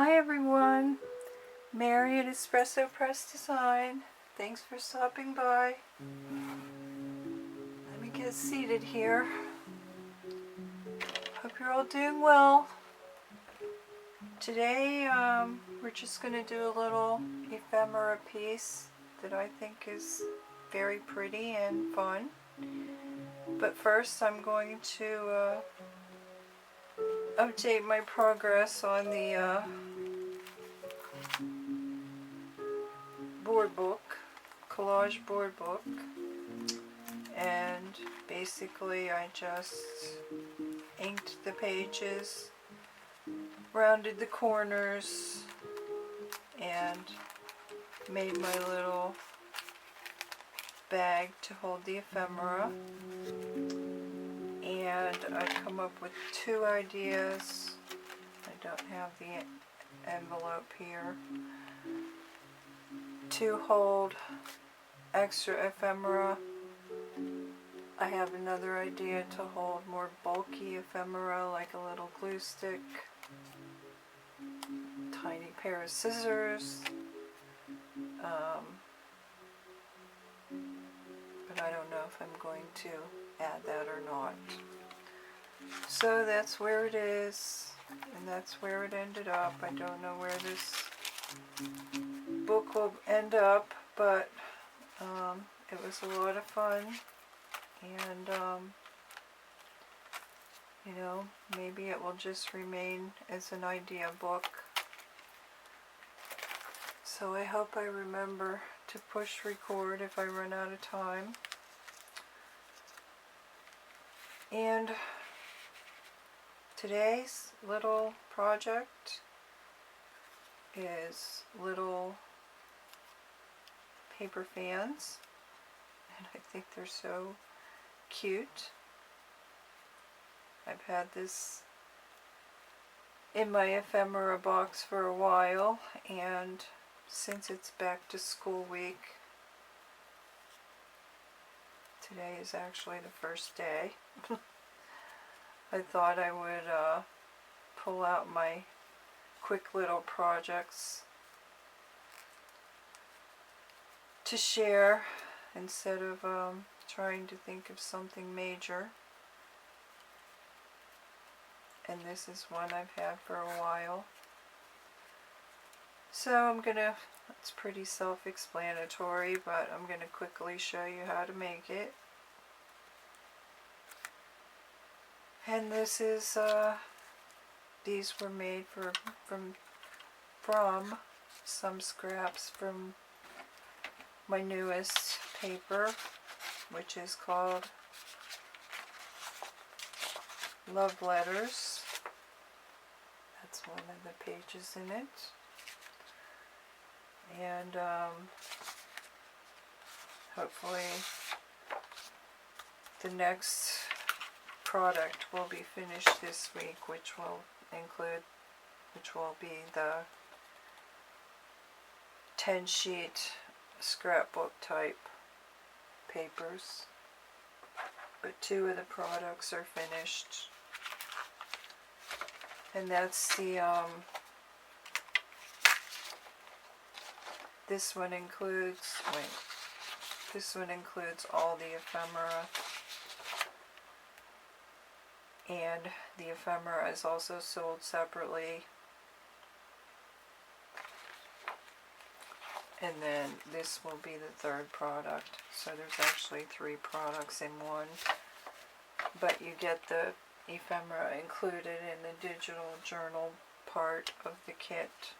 Hi everyone, Mary at Espresso Press Design. Thanks for stopping by. Let me get seated here. Hope you're all doing well. Today we're just going to do a little ephemera piece that I think is very pretty and fun. But first I'm going to update my progress on the board book, collage board book, and basically I just inked the pages, rounded the corners, and made my little bag to hold the ephemera. And I've come up with two ideas. I don't have the envelope here, to hold extra ephemera. I have another idea to hold more bulky ephemera, like a little glue stick, tiny pair of scissors, but I don't know if I'm going to add that or not. So that's where it is, and that's where it ended up. I don't know where this book will end up, but it was a lot of fun, and you know, maybe it will just remain as an idea book. So I hope I remember to push record if I run out of time. And today's little project is little paper fans, and I think they're so cute. I've had this in my ephemera box for a while, and since it's back to school week, today is actually the first day, I thought I would pull out my quick little projects to share instead of trying to think of something major. And this is one I've had for a while. So it's pretty self-explanatory, but I'm going to quickly show you how to make it. And this is, these were made from some scraps from my newest paper, which is called Love Letters. That's one of the pages in it. And hopefully the next product will be finished this week, which will be the 10-sheet scrapbook type papers. But two of the products are finished. And that's the this one includes all the ephemera, and the ephemera is also sold separately. And then this will be the third product. So there's actually 3 products in one, but you get the ephemera included in the digital journal part of the kit.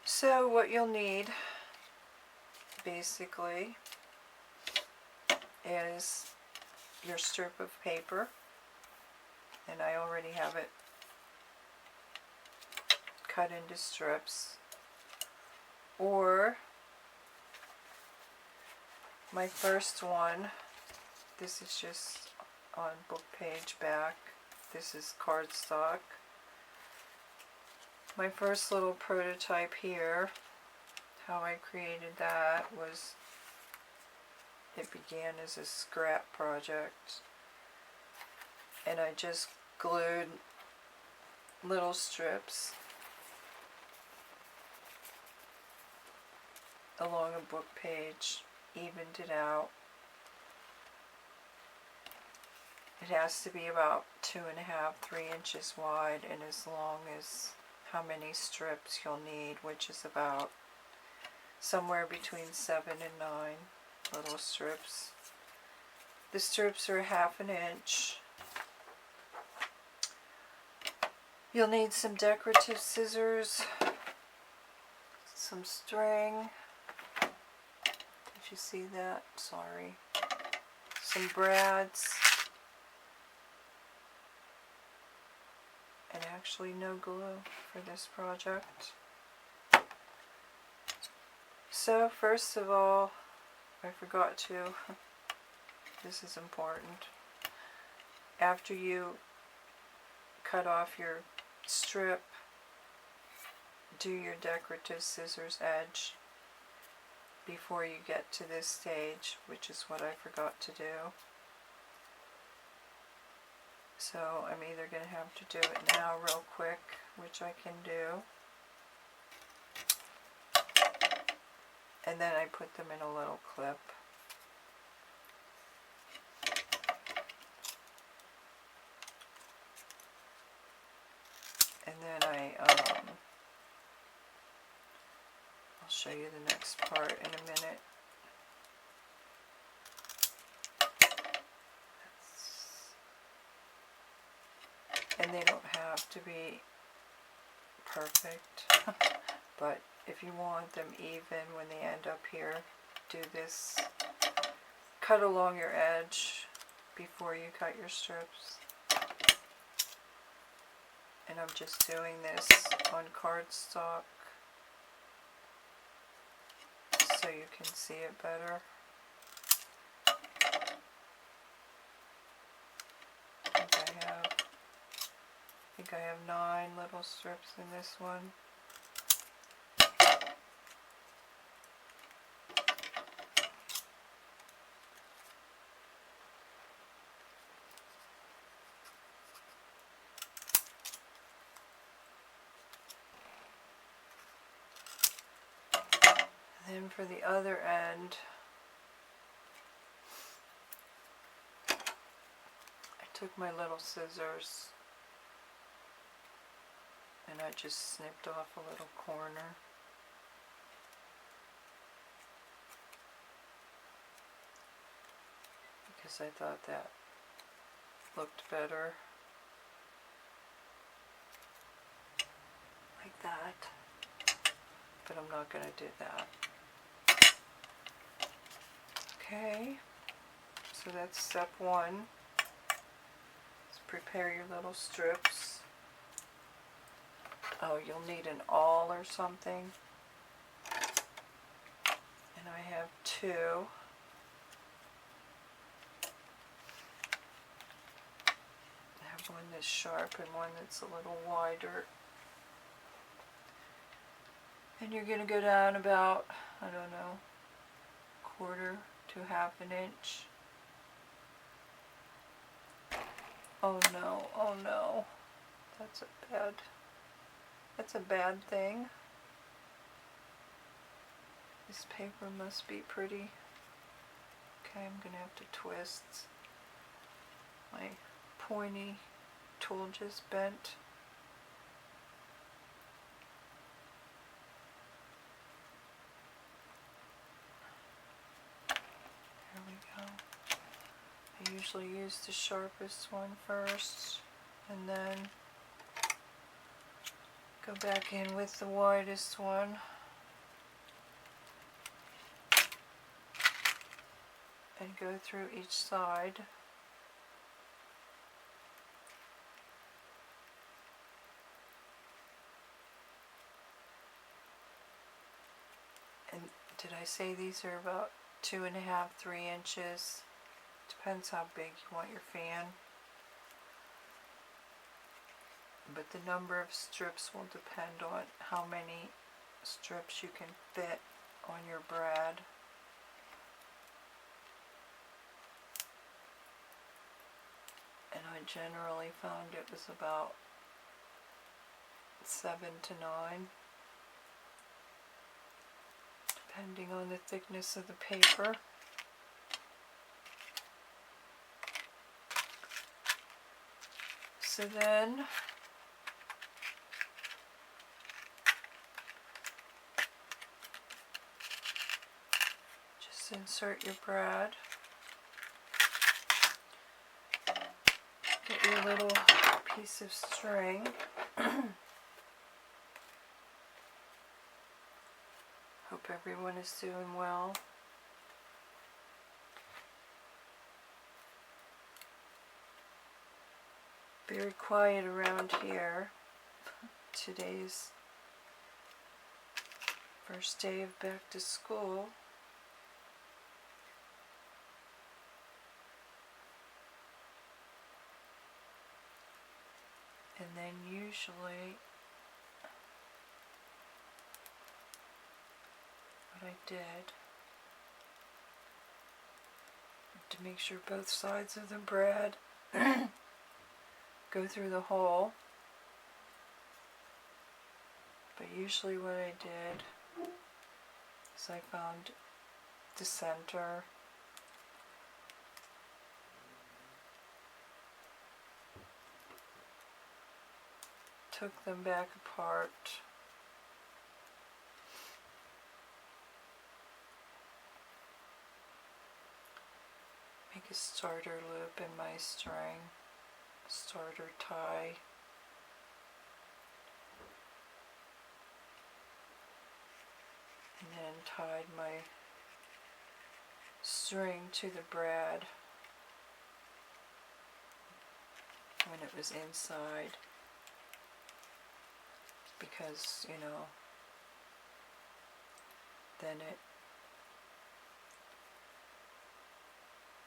So what you'll need basically is your strip of paper, and I already have it cut into strips, or my first one, this is just on book page back, this is cardstock. My first little prototype here, how I created that was, it began as a scrap project, and I just glued little strips along a book page, evened it out. It has to be about 2.5, 3 inches wide, and as long as how many strips you'll need, which is about somewhere between 7 and 9 little strips. The strips are 1/2 inch. You'll need some decorative scissors, some string. Did you see that? Sorry. Some brads. And actually no glue for this project. So first of all, I forgot to, this is important, after you cut off your strip, do your decorative scissors edge before you get to this stage, which is what I forgot to do. So I'm either going to have to do it now real quick, which I can do, and then I put them in a little clip. And then I'll show you the next part in a minute. And they don't have to be perfect, but if you want them even when they end up here, do this. Cut along your edge before you cut your strips. And I'm just doing this on cardstock so you can see it better. I think I have 9 little strips in this one. And then for the other end, I took my little scissors and I just snipped off a little corner. Because I thought that looked better. Like that. But I'm not going to do that. Okay, so that's step 1. Let's prepare your little strips. Oh, you'll need an awl or something. And I have 2. I have one that's sharp and one that's a little wider. And you're going to go down about, I don't know, 1/4 to 1/2 inch. Oh no, oh no. That's a bad thing. This paper must be pretty. Okay, I'm gonna have to twist. My pointy tool just bent. There we go. I usually use the sharpest one first, and then go back in with the widest one. And go through each side. And did I say these are about 2.5, 3 inches? Depends how big you want your fan. But the number of strips will depend on how many strips you can fit on your brad. And I generally found it was about 7 to 9, depending on the thickness of the paper. So then just insert your brad. Get your little piece of string. Hope everyone is doing well. Very quiet around here. Today's first day of back to school. And then usually what I did to make sure both sides of the bread go through the hole. But usually what I did is I found the center, took them back apart, make a starter loop in my string, starter tie, and then tied my string to the brad when it was inside, because, you know,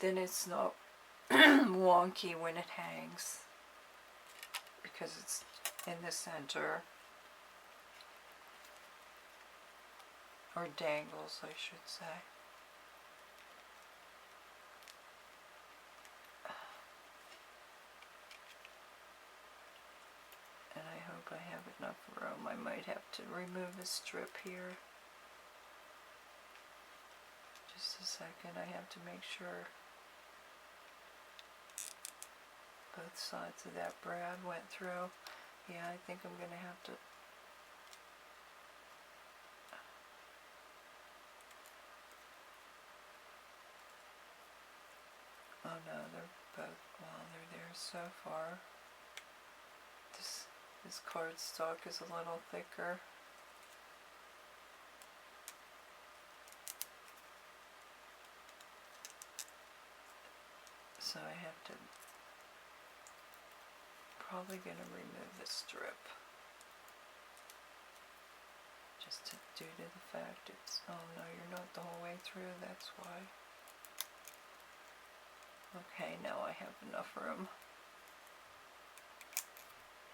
then it's not wonky when it hangs, because it's in the center, or dangles, I should say. And I hope I have enough room. I might have to remove a strip here. Just a second, I have to make sure both sides of that brad went through. Yeah, I think I'm going to have to oh no, they're both, well, they're there so far. This cardstock is a little thicker. So I have to, probably going to remove the strip. Just due to the fact it's, oh no, you're not the whole way through, that's why. Okay, now I have enough room.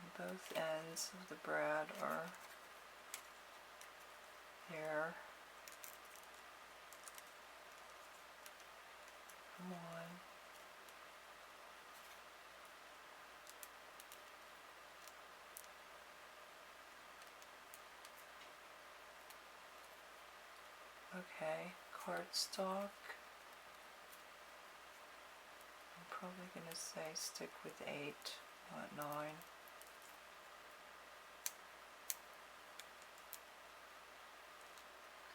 And both ends of the brad are there. Come on. Okay, cardstock. I'm probably going to say stick with 8, not 9.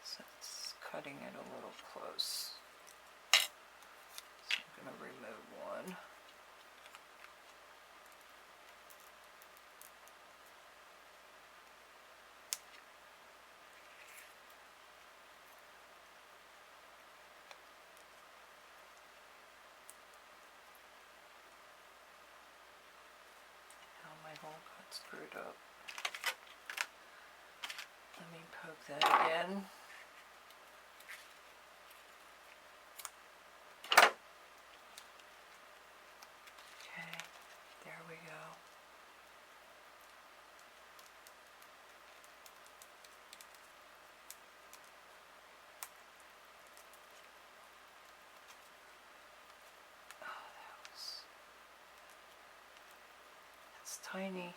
So it's cutting it a little close. So I'm going to remove one. Hole got screwed up. Let me poke that again. Okay, there we go. Tiny.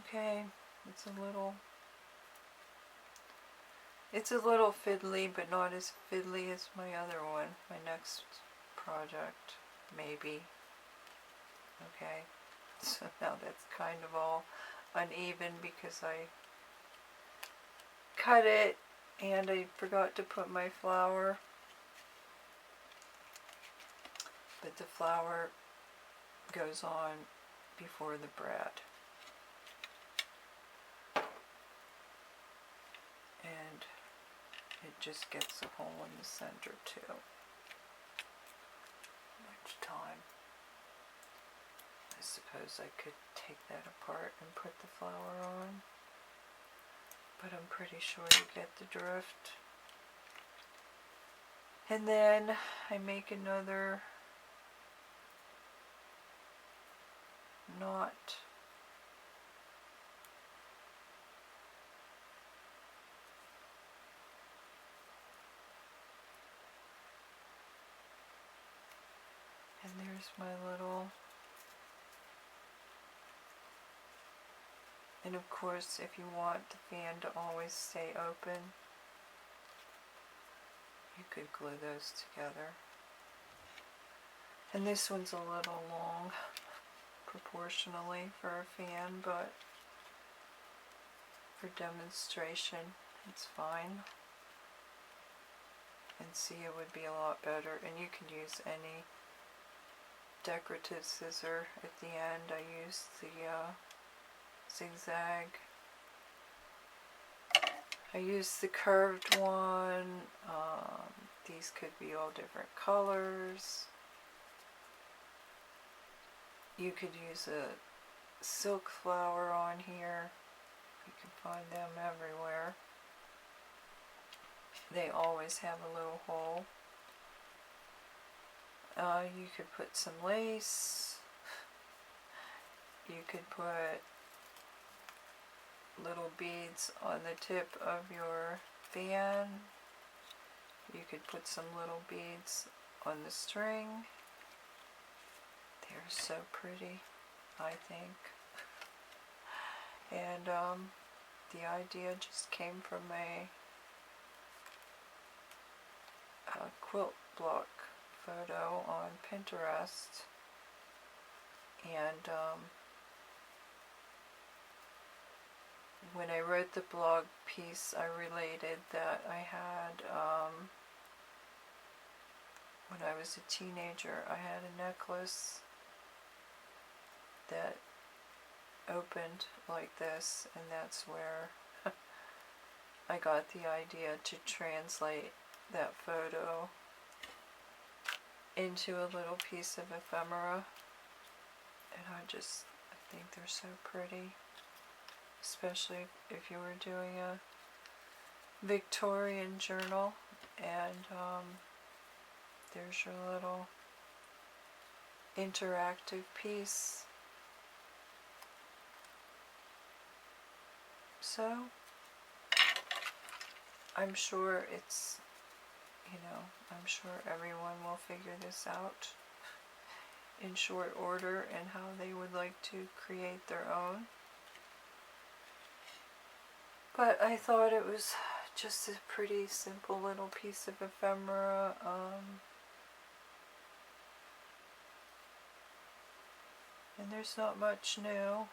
Okay, it's a little fiddly, but not as fiddly as my other one, my next project, maybe. Okay, so now that's kind of all uneven because I cut it and I forgot to put my flour, but the flour goes on before the bread. And it just gets a hole in the center too. Much time. I suppose I could take that apart and put the flour on, but I'm pretty sure you get the drift. And then I make another knot. And there's my little, and of course if you want the fan to always stay open, you could glue those together. And this one's a little long proportionally for a fan, but for demonstration it's fine. And see, it would be a lot better, and you can use any decorative scissor at the end. I used the zigzag. I used the curved one. These could be all different colors. You could use a silk flower on here. You can find them everywhere. They always have a little hole. You could put some lace. You could put little beads on the tip of your fan. You could put some little beads on the string. They're so pretty, I think. And the idea just came from a quilt block photo on Pinterest, and when I wrote the blog piece, I related that I had, when I was a teenager, I had a necklace that opened like this, and that's where I got the idea to translate that photo into a little piece of ephemera. And I think they're so pretty, especially if you were doing a Victorian journal. And there's your little interactive piece. So I'm sure it's, I'm sure everyone will figure this out in short order and how they would like to create their own. But I thought it was just a pretty simple little piece of ephemera. And there's not much new.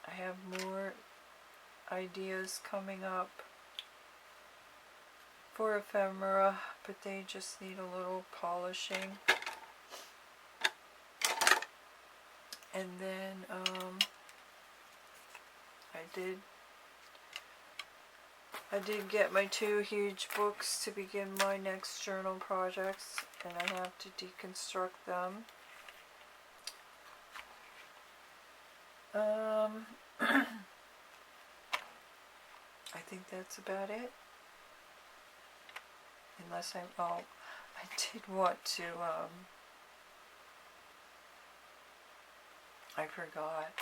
I have more ideas coming up for ephemera, but they just need a little polishing. And then I did get my 2 huge books to begin my next journal projects, and I have to deconstruct them. I think that's about it. Unless I did want to, I forgot.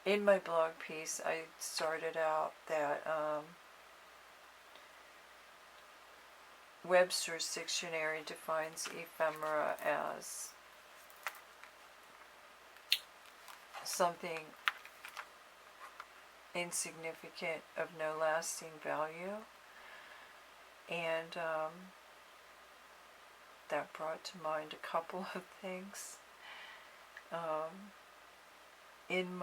In my blog piece, I started out that Webster's dictionary defines ephemera as something insignificant of no lasting value. And that brought to mind a couple of things. In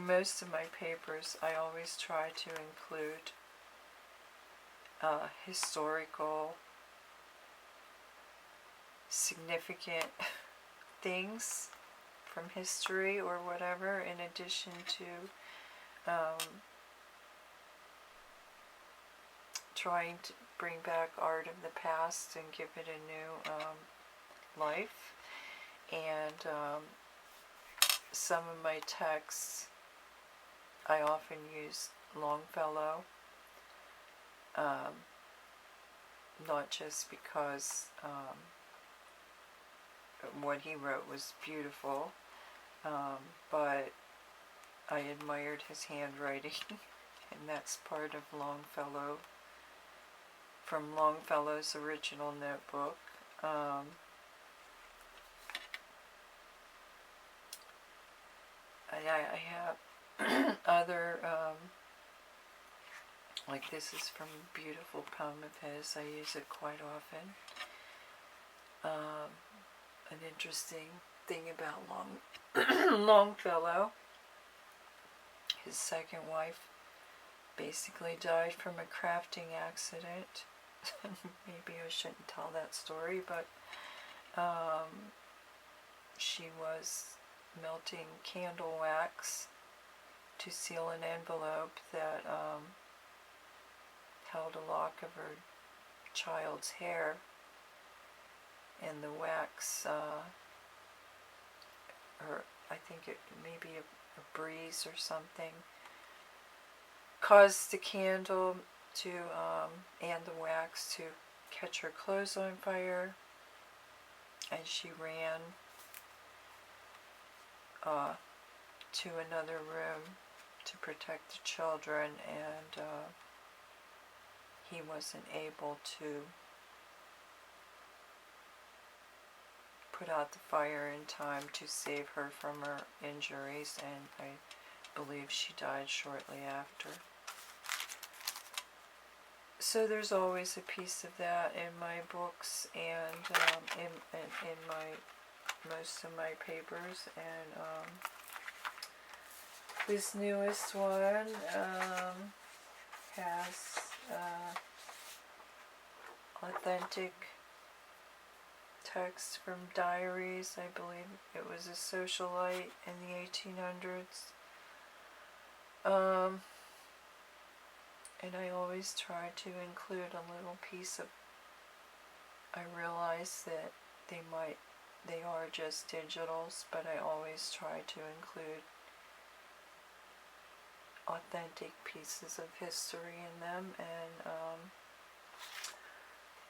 most of my papers, I always try to include historical, significant things from history or whatever, in addition to trying to bring back art of the past and give it a new life. And some of my texts, I often use Longfellow, not just because what he wrote was beautiful, but I admired his handwriting, and that's part of Longfellow, from Longfellow's original notebook. I have other, like this is from a beautiful poem of his. I use it quite often. An interesting thing about Longfellow, his second wife basically died from a crafting accident. Maybe I shouldn't tell that story, but she was melting candle wax to seal an envelope that held a lock of her child's hair, and the wax, or I think it may be a breeze or something, caused the candle to, and the wax to catch her clothes on fire, and she ran to another room to protect the children, and he wasn't able to put out the fire in time to save her from her injuries, and I believe she died shortly after. So there's always a piece of that in my books, and in my most of my papers. And this newest one has authentic text from diaries. I believe it was a socialite in the 1800s. And I always try to include a little piece of, I realize that they are just digitals, but I always try to include authentic pieces of history in them. And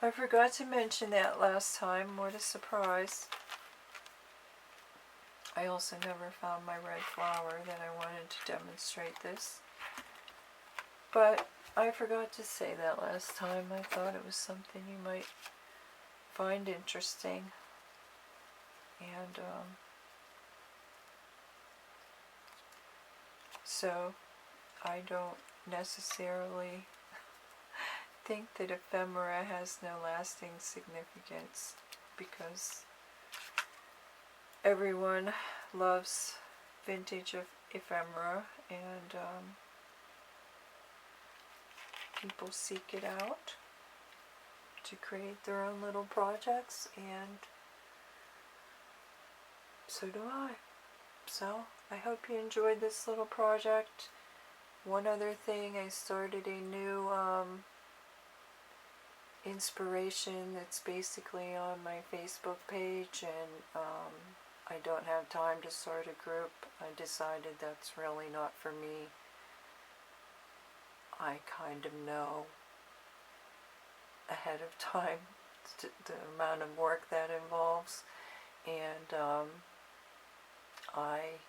I forgot to mention that last time. What a surprise. I also never found my red flower that I wanted to demonstrate this, but I forgot to say that last time. I thought it was something you might find interesting. And so I don't necessarily think that ephemera has no lasting significance, because everyone loves vintage ephemera, and people seek it out to create their own little projects, and so do I. So I hope you enjoyed this little project. One other thing, I started a new inspiration that's basically on my Facebook page, and I don't have time to start a group. I decided that's really not for me. I kind of know ahead of time the amount of work that involves, and I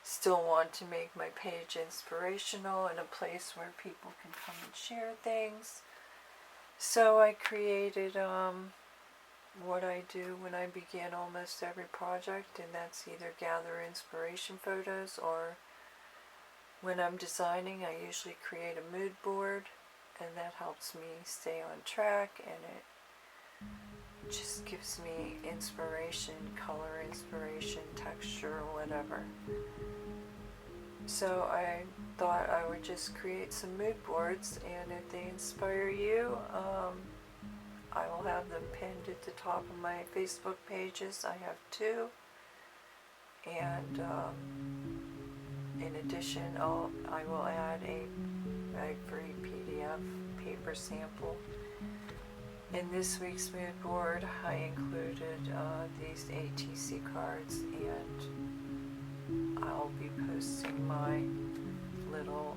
still want to make my page inspirational and a place where people can come and share things. So I created what I do when I begin almost every project, and that's either gather inspiration photos, or when I'm designing I usually create a mood board, and that helps me stay on track, and it just gives me inspiration, color inspiration, texture, or whatever. So I thought I would just create some mood boards, and if they inspire you, I will have them pinned at the top of my Facebook pages. I have 2, and in addition, I will add a free PDF paper sample. In this week's mood board, I included these ATC cards, and I'll be posting my little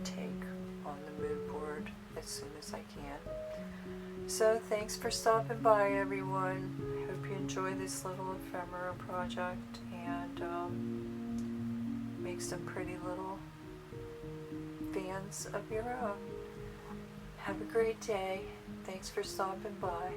take on the mood board as soon as I can. So thanks for stopping by, everyone. I hope you enjoy this little ephemera project, and make some pretty little fans of your own. Have a great day. Thanks for stopping by.